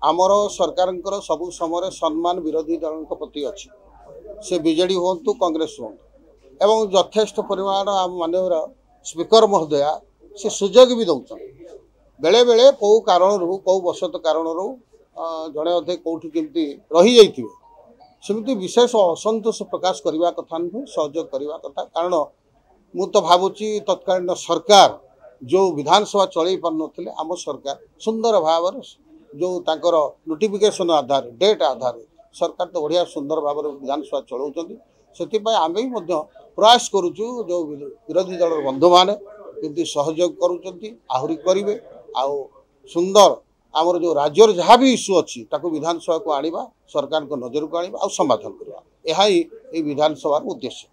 आमर सरकार सबु समय सम्मान विरोधी दल प्रति अच्छी से बीजेडी हूँ कांग्रेस हूँ एवं यथेष्ट परिमाण आम माननीय स्पीकर महोदया से सुजोग भी दौरान बेले बेले कौ कारण कौ बसत कारण जड़े अधे कौटी केमती रही जाइए सेमती विशेष असंतोष प्रकाश करने कथा नुहे सहयोग करने कथा कारण मु तो भावुची तत्कालीन सरकार जो विधानसभा चल पार नथिले आम सरकार सुंदर भाव जो तांकर नोटिफिकेशन आधार डेट आधार सरकार तो बढ़िया सुंदर भाव विधानसभा चलाउछंती से आम भी प्रयास करुचु जो विरोधी दल बंधु मैंने केमती सहयोग करुचंती आहुरी करेंगे आउ सुंदर आमर जो राज्यर जहाँ भी इश्यू अच्छी ताको विधानसभा को आनिबा सरकार को नजर को आनिबा आउ समाधान करवा यह ही विधानसभा उद्देश्य।